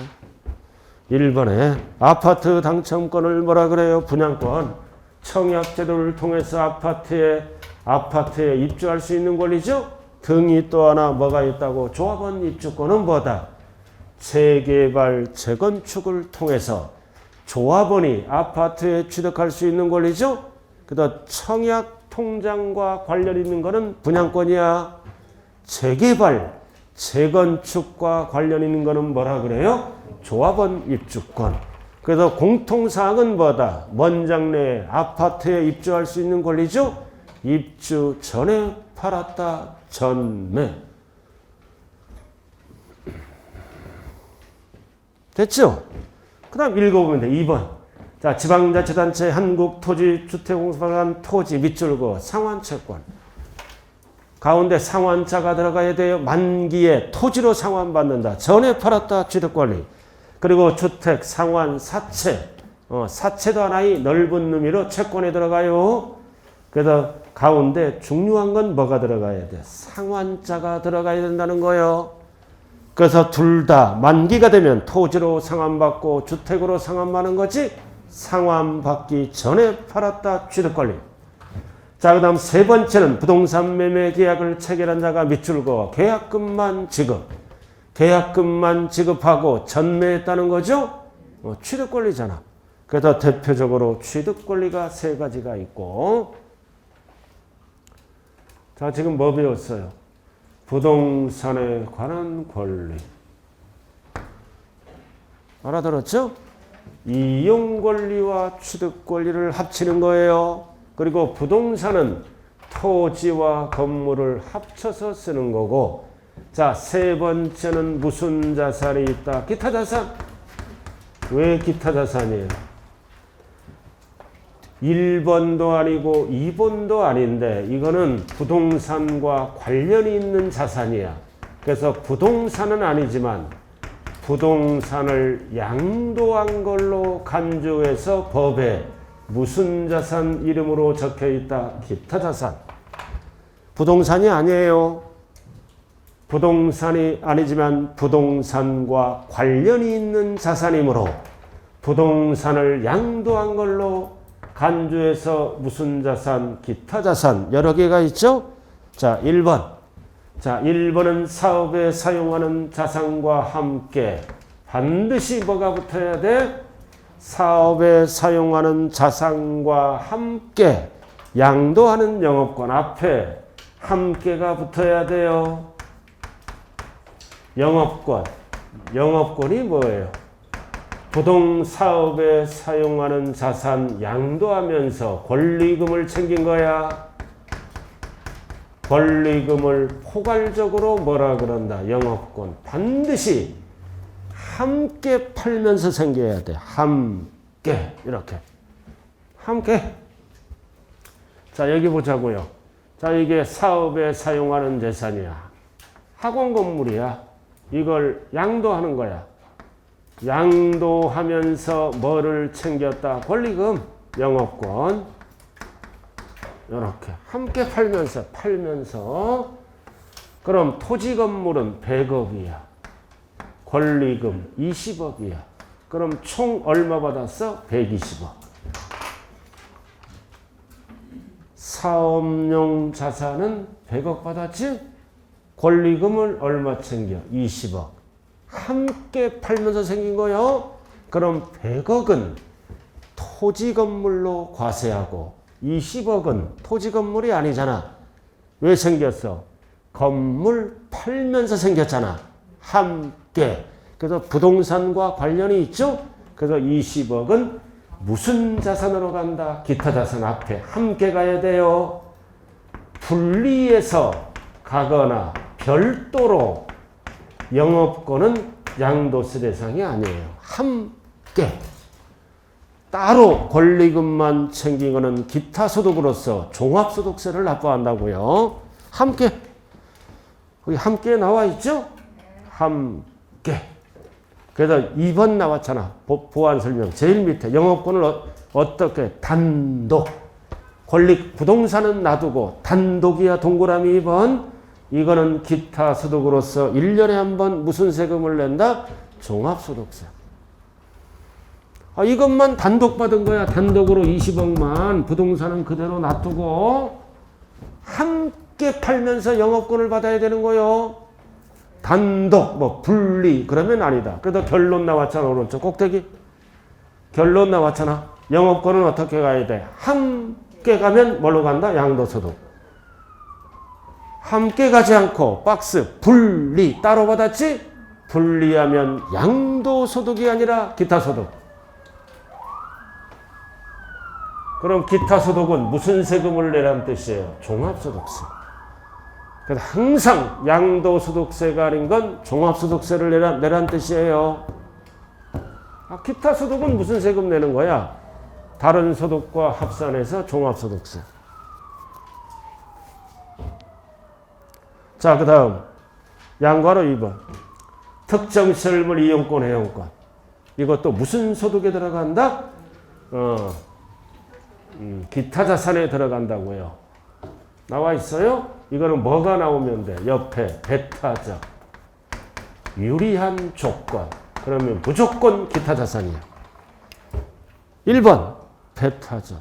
A: 1번에 아파트 당첨권을 뭐라 그래요? 분양권. 청약제도를 통해서 아파트에 입주할 수 있는 권리죠? 등이 또 하나 뭐가 있다고? 조합원 입주권은 뭐다? 재개발, 재건축을 통해서 조합원이 아파트에 취득할 수 있는 권리죠? 그다음 청약 통장과 관련 있는 거는 분양권이야. 재개발, 재건축과 관련 있는 거는 뭐라 그래요? 조합원 입주권. 그래서 공통사항은 뭐다? 원장 내에 아파트에 입주할 수 있는 권리죠? 입주 전에 팔았다. 전매. 됐죠? 그 다음 읽어보면 돼. 2번. 자, 지방자치단체 한국토지주택공사관 토지 밑줄고 상환채권. 가운데 상환자가 들어가야 돼요. 만기에 토지로 상환받는다. 전에 팔았다. 취득권리. 그리고 주택 상환 사채. 사채도 하나의 넓은 의미로 채권에 들어가요. 그래서 가운데 중요한 건 뭐가 들어가야 돼? 상환자가 들어가야 된다는 거예요. 그래서 둘 다 만기가 되면 토지로 상환받고 주택으로 상환받는 거지 상환받기 전에 팔았다. 취득권리. 자, 그 다음 세 번째는 부동산 매매 계약을 체결한 자가 밑줄고 계약금만 지급. 계약금만 지급하고 전매했다는 거죠? 취득권리잖아. 그래서 대표적으로 취득권리가 세 가지가 있고. 자, 지금 뭐 배웠어요? 부동산에 관한 권리. 알아들었죠? 이용 권리와 취득 권리를 합치는 거예요. 그리고 부동산은 토지와 건물을 합쳐서 쓰는 거고. 자, 세 번째는 무슨 자산이 있다? 기타 자산. 왜 기타 자산이에요? 1번도 아니고 2번도 아닌데 이거는 부동산과 관련이 있는 자산이야. 그래서 부동산은 아니지만 부동산을 양도한 걸로 간주해서 법에 무슨 자산 이름으로 적혀 있다? 기타 자산. 부동산이 아니에요. 부동산이 아니지만 부동산과 관련이 있는 자산이므로 부동산을 양도한 걸로 간주해서 무슨 자산? 기타 자산. 여러 개가 있죠? 자, 1번. 자, 1번은 사업에 사용하는 자산과 함께 반드시 뭐가 붙어야 돼? 사업에 사용하는 자산과 함께 양도하는 영업권 앞에 함께가 붙어야 돼요. 영업권. 영업권이 뭐예요? 부동사업에 사용하는 자산 양도하면서 권리금을 챙긴 거야. 권리금을 포괄적으로 뭐라 그런다? 영업권. 반드시 함께 팔면서 생겨야 돼. 함께. 이렇게. 함께. 자, 여기 보자고요. 자, 이게 사업에 사용하는 재산이야. 학원 건물이야. 이걸 양도하는 거야. 양도하면서 뭐를 챙겼다? 권리금, 영업권. 이렇게 함께 팔면서 그럼 토지 건물은 100억이야. 권리금 20억이야. 그럼 총 얼마 받았어? 120억. 사업용 자산은 100억 받았지? 권리금을 얼마 챙겨? 20억. 함께 팔면서 생긴 거요. 그럼 100억은 토지 건물로 과세하고 20억은 토지 건물이 아니잖아. 왜 생겼어? 건물 팔면서 생겼잖아. 함께. 그래서 부동산과 관련이 있죠? 그래서 20억은 무슨 자산으로 간다? 기타 자산 앞에 함께 가야 돼요. 분리해서 가거나 별도로 영업권은 양도세 대상이 아니에요. 함께. 따로 권리금만 챙긴 거는 기타 소득으로서 종합소득세를 납부한다고요. 함께. 거기 함께 나와 있죠? 함께. 그래서 2번 나왔잖아. 보완 설명. 제일 밑에 영업권을 어떻게 단독. 부동산은 놔두고 단독이야 동그라미 2번. 이거는 기타 소득으로서 1년에 한 번 무슨 세금을 낸다? 종합소득세. 이것만 단독 받은 거야. 단독으로 20억만. 부동산은 그대로 놔두고 함께 팔면서 영업권을 받아야 되는 거요. 단독, 분리 그러면 아니다. 그래도 결론 나왔잖아. 오른쪽 꼭대기. 결론 나왔잖아. 영업권은 어떻게 가야 돼? 함께 가면 뭘로 간다? 양도소득. 함께 가지 않고 박스 분리 따로 받았지? 분리하면 양도소득이 아니라 기타소득. 그럼 기타소득은 무슨 세금을 내라는 뜻이에요? 종합소득세. 그래서 항상 양도소득세가 아닌 건 종합소득세를 내라는 뜻이에요. 기타소득은 무슨 세금 내는 거야? 다른 소득과 합산해서 종합소득세. 자, 그 다음 양괄호 2번. 특정시설물 이용권, 회원권. 이것도 무슨 소득에 들어간다? 기타 자산에 들어간다고요. 나와 있어요? 이거는 뭐가 나오면 돼? 옆에 배타적. 유리한 조건. 그러면 무조건 기타 자산이야. 1번 배타적.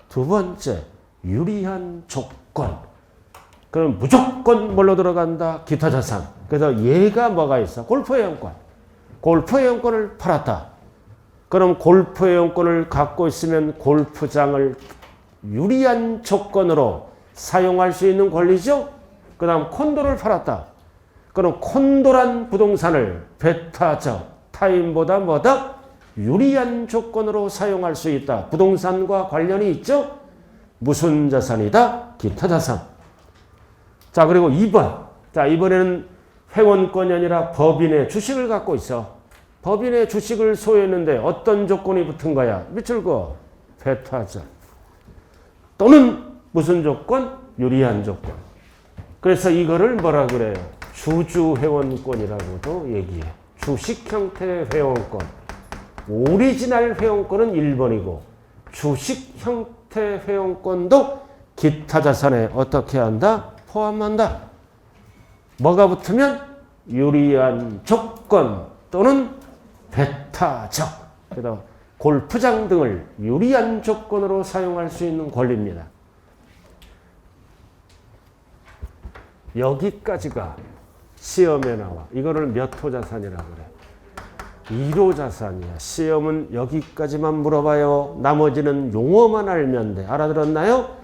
A: 두 번째 유리한 조건. 그럼 무조건 뭘로 들어간다? 기타 자산. 그래서 얘가 뭐가 있어? 골프 회원권. 골프 회원권을 팔았다. 그럼 골프 회원권을 갖고 있으면 골프장을 유리한 조건으로 사용할 수 있는 권리죠? 그 다음 콘도를 팔았다. 그럼 콘도란 부동산을 배타적 타인보다 뭐다? 유리한 조건으로 사용할 수 있다. 부동산과 관련이 있죠? 무슨 자산이다? 기타 자산. 자, 그리고 2번. 자, 이번에는 회원권이 아니라 법인의 주식을 갖고 있어. 법인의 주식을 소유했는데 어떤 조건이 붙은 거야? 밑줄 그어. 배타적. 또는 무슨 조건? 유리한 조건. 그래서 이거를 뭐라 그래요? 주주 회원권이라고도 얘기해. 주식 형태의 회원권. 오리지널 회원권은 1번이고 주식 형태 회원권도 기타 자산에 어떻게 한다? 포함한다. 뭐가 붙으면 유리한 조건 또는 배타적. 그래서 골프장 등을 유리한 조건으로 사용할 수 있는 권리입니다. 여기까지가 시험에 나와. 이거를 몇 호 자산이라고 그래? 1호 자산이야. 시험은 여기까지만 물어봐요. 나머지는 용어만 알면 돼. 알아들었나요?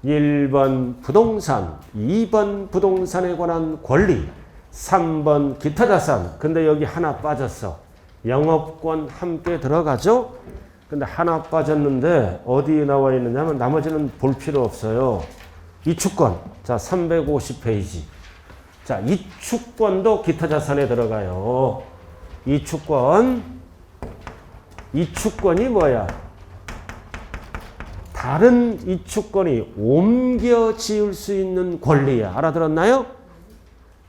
A: 1번 부동산, 2번 부동산에 관한 권리, 3번 기타 자산. 근데 여기 하나 빠졌어. 영업권 함께 들어가죠? 근데 하나 빠졌는데 어디에 나와 있느냐면 나머지는 볼 필요 없어요. 이축권. 자, 350페이지. 자, 이축권도 기타 자산에 들어가요. 이축권이 뭐야? 다른 이축권이 옮겨 지을 수 있는 권리야. 알아들었나요?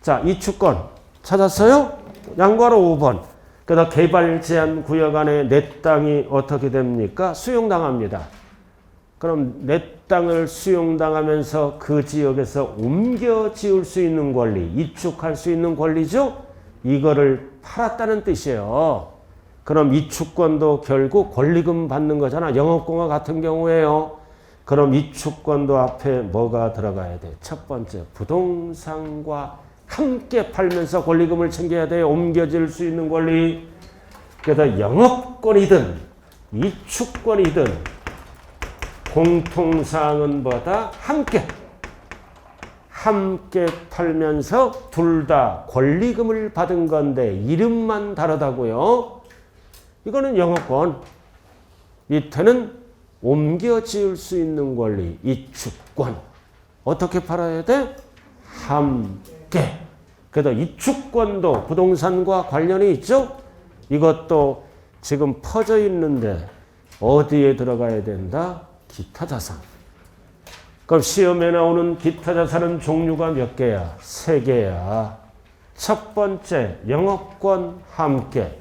A: 자, 이축권 찾았어요? 양과로 5번. 그다음 개발 제한 구역 안에 내 땅이 어떻게 됩니까? 수용당합니다. 그럼 내 땅을 수용당하면서 그 지역에서 옮겨 지을 수 있는 권리, 이축할 수 있는 권리죠? 이거를 팔았다는 뜻이에요. 그럼 이축권도 결국 권리금 받는 거잖아. 영업공과 같은 경우에요. 그럼 이축권도 앞에 뭐가 들어가야 돼? 첫 번째, 부동산과 함께 팔면서 권리금을 챙겨야 돼요. 옮겨질 수 있는 권리. 그래서 영업권이든 이축권이든 공통사항은 뭐다? 함께 팔면서 둘 다 권리금을 받은 건데 이름만 다르다고요. 이거는 영업권. 밑에는 옮겨 지을 수 있는 권리, 이축권. 어떻게 팔아야 돼? 함께. 그래서 이축권도 부동산과 관련이 있죠? 이것도 지금 퍼져 있는데 어디에 들어가야 된다? 기타 자산. 그럼 시험에 나오는 기타 자산은 종류가 몇 개야? 3개야. 첫 번째, 영업권 함께.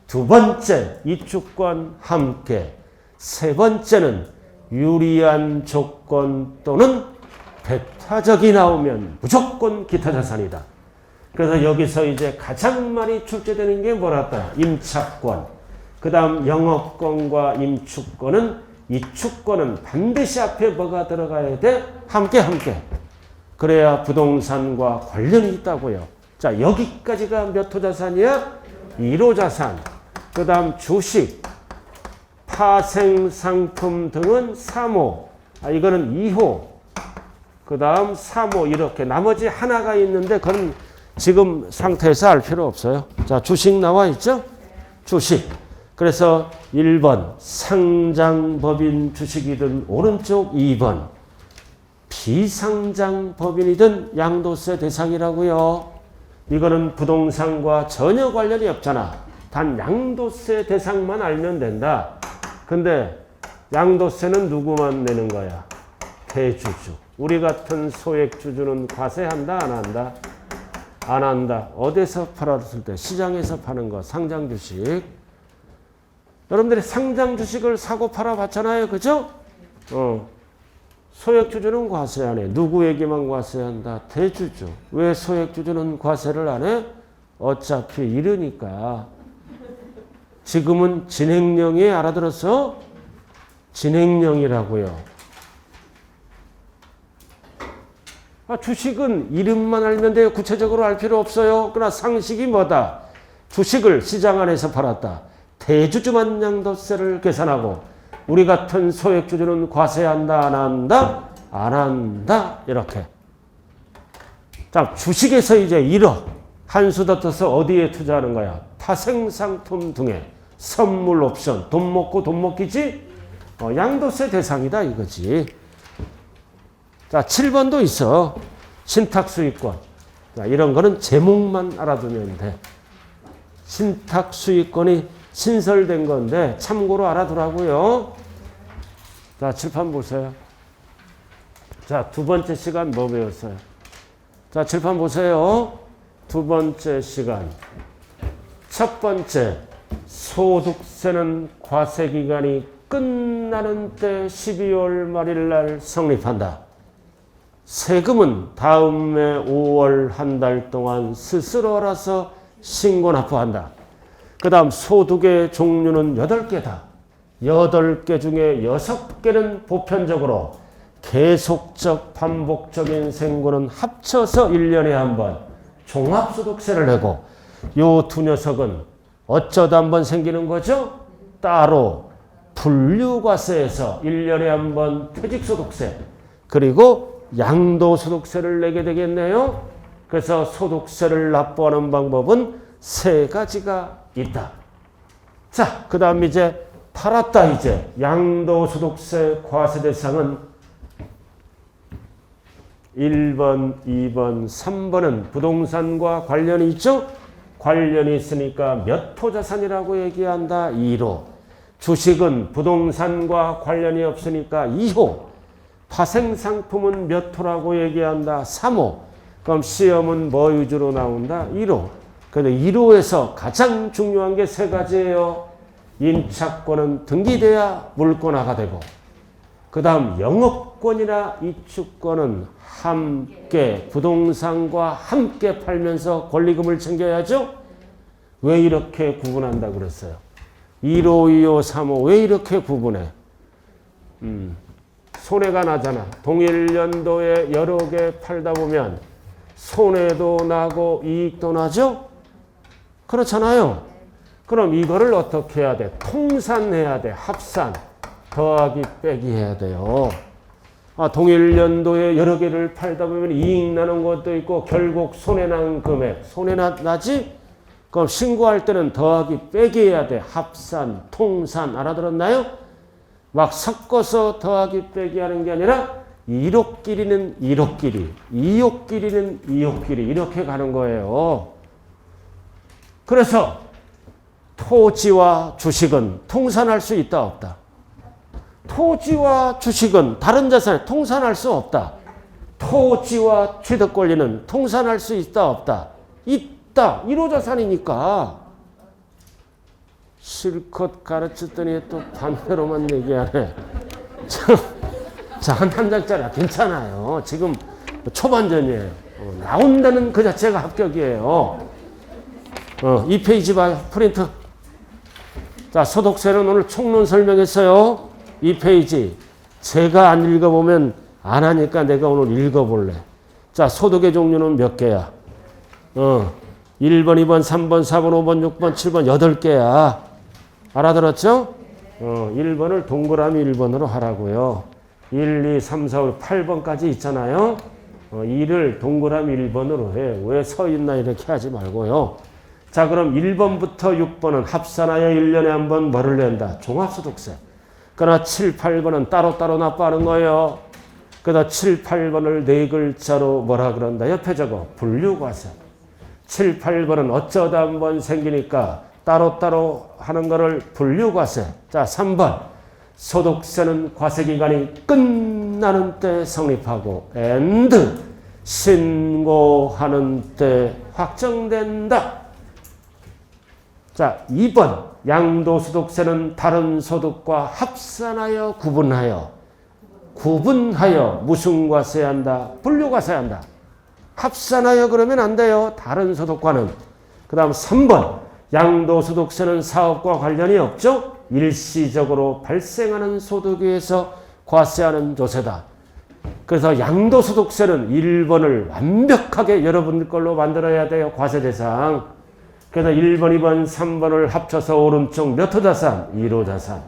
A: 두 번째, 이축권 함께. 세 번째는 유리한 조건 또는 배타적이 나오면 무조건 기타 자산이다. 그래서 여기서 이제 가장 많이 출제되는 게 뭐랄까? 임차권. 그 다음 영업권과 임축권은, 이축권은 반드시 앞에 뭐가 들어가야 돼? 함께. 그래야 부동산과 관련이 있다고요. 자, 여기까지가 몇 호 자산이야? 1호 자산. 그 다음 주식, 파생상품 등은 3호. 이거는 2호. 그 다음 3호 이렇게. 나머지 하나가 있는데 그건 지금 상태에서 알 필요 없어요. 자, 주식 나와 있죠? 주식. 그래서 1번 상장법인 주식이든 오른쪽 2번 비상장법인이든 양도세 대상이라고요. 이거는 부동산과 전혀 관련이 없잖아. 단 양도세 대상만 알면 된다. 근데 양도세는 누구만 내는 거야? 대주주. 우리 같은 소액주주는 과세한다, 안 한다? 안 한다. 어디서 팔았을 때? 시장에서 파는 거, 상장주식. 여러분들이 상장주식을 사고 팔아 봤잖아요. 그죠? 소액주주는 과세 안 해. 누구에게만 과세한다? 대주주. 왜 소액주주는 과세를 안 해? 어차피 이르니까. 지금은 진행령이 알아들었어? 진행령이라고요. 주식은 이름만 알면 돼요. 구체적으로 알 필요 없어요. 그러나 상식이 뭐다? 주식을 시장 안에서 팔았다. 대주주만 양도세를 계산하고 우리 같은 소액주주는 과세한다, 안 한다? 안 한다. 이렇게. 자, 주식에서 이제 1억 한 수 더 떠서 어디에 투자하는 거야? 파생상품 등에 선물 옵션. 돈 먹고 돈 먹기지? 양도세 대상이다 이거지. 자, 7번도 있어. 신탁수익권. 자, 이런 거는 제목만 알아두면 돼. 신탁수익권이 신설된 건데 참고로 알아두라고요. 자, 칠판 보세요. 자, 두 번째 시간 뭐 배웠어요? 자, 칠판 보세요. 두 번째 시간. 첫 번째, 소득세는 과세기간이 끝나는 때 12월 말일 날 성립한다. 세금은 다음 해 5월 한 달 동안 스스로 알아서 신고 납부한다. 그 다음 소득의 종류는 8개다. 8개 중에 6개는 보편적으로 계속적 반복적인 생고는 합쳐서 1년에 한 번 종합소득세를 내고 요 두 녀석은 어쩌다 한 번 생기는 거죠? 따로 분류과세에서 1년에 한 번 퇴직소득세 그리고 양도소득세를 내게 되겠네요. 그래서 소득세를 납부하는 방법은 3가지가 있다. 자, 그 다음 이제 팔았다. 이제 양도소득세 과세 대상은 1번, 2번, 3번은 부동산과 관련이 있죠? 관련이 있으니까 몇 호 자산이라고 얘기한다. 1호. 주식은 부동산과 관련이 없으니까 2호. 파생상품은 몇 호라고 얘기한다. 3호. 그럼 시험은 뭐 위주로 나온다? 1호. 근데 1호에서 가장 중요한 게 세 가지예요. 임차권은 등기돼야 물권화가 되고, 그 다음 영업권이나 이축권은 함께 부동산과 함께 팔면서 권리금을 챙겨야죠. 왜 이렇게 구분한다고 그랬어요? 1호, 2호, 3호 왜 이렇게 구분해? 손해가 나잖아. 동일 연도에 여러 개 팔다 보면 손해도 나고 이익도 나죠? 그렇잖아요. 그럼 이거를 어떻게 해야 돼? 통산해야 돼. 합산. 더하기 빼기 해야 돼요. 동일 연도에 여러 개를 팔다 보면 이익 나는 것도 있고 결국 손해난 금액. 손해나지? 그럼 신고할 때는 더하기 빼기 해야 돼. 합산, 통산. 알아들었나요? 막 섞어서 더하기 빼기 하는 게 아니라 1호끼리는 1호끼리, 2호끼리는 2호끼리 이렇게 가는 거예요. 그래서 토지와 주식은 통산할 수 있다 없다? 토지와 주식은 다른 자산에 통산할 수 없다. 토지와 취득 권리는 통산할 수 있다 없다? 있다. 1호 자산이니까. 실컷 가르쳤더니 또 반대로만 얘기하네. 자, 한 장짜리 괜찮아요. 지금 초반전이에요. 나온다는 그 자체가 합격이에요. 2페이지 봐요. 프린트. 자, 소득세는 오늘 총론 설명했어요. 2페이지. 제가 안 읽어보면 안 하니까 내가 오늘 읽어볼래. 자, 소득의 종류는 몇 개야? 1번, 2번, 3번, 4번, 5번, 6번, 7번 8개야. 알아들었죠? 1번을 동그라미 1번으로 하라고요. 1, 2, 3, 4, 5, 8번까지 있잖아요. 2를 동그라미 1번으로 해. 왜 서 있나 이렇게 하지 말고요. 자, 그럼 1번부터 6번은 합산하여 1년에 한 번 뭐를 낸다? 종합소득세. 그러나 7, 8번은 따로따로 납부하는 거예요. 그러다 7, 8번을 네 글자로 뭐라 그런다? 옆에 적어. 분류과세. 7, 8번은 어쩌다 한 번 생기니까 따로따로 하는 거를 분류과세. 자, 3번. 소득세는 과세기간이 끝나는 때 성립하고 and 신고하는 때 확정된다. 자, 2번. 양도소득세는 다른 소득과 합산하여 구분하여 무슨 과세한다? 분류과세한다. 합산하여 그러면 안 돼요. 다른 소득과는. 그 다음 3번. 양도소득세는 사업과 관련이 없죠? 일시적으로 발생하는 소득에 의해서 과세하는 조세다. 그래서 양도소득세는 1번을 완벽하게 여러분들 걸로 만들어야 돼요. 과세 대상. 그래서 1번, 2번, 3번을 합쳐서 오른쪽 몇 호 자산? 1호 자산.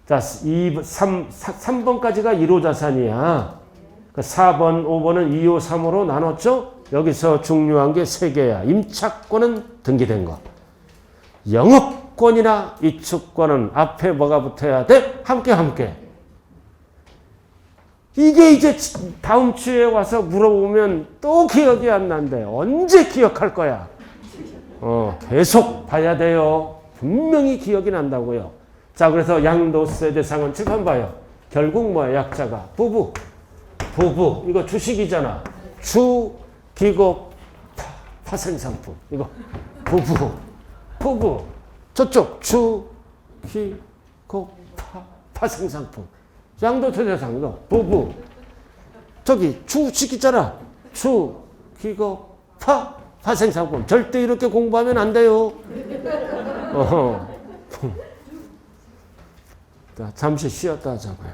A: 자, 3번까지가 1호 자산이야. 4번, 5번은 2호, 3호로 나눴죠? 여기서 중요한 게 3개야. 임차권은 등기된 거. 영업권이나 이축권은 앞에 뭐가 붙어야 돼? 함께. 이게 이제 다음 주에 와서 물어보면 또 기억이 안 난대. 언제 기억할 거야? 계속 봐야 돼요. 분명히 기억이 난다고요. 자, 그래서 양도세 대상은 칠판 봐요. 결국 뭐야? 약자가 부부. 이거 주식이잖아. 주, 기업, 파생상품. 이거 부부. 저쪽 주, 기업, 파생상품. 양도세 대상 이거 부부. 저기 주식 있잖아. 주, 기업, 파생상품. 절대 이렇게 공부하면 안 돼요. 자, 잠시 쉬었다 하자고요.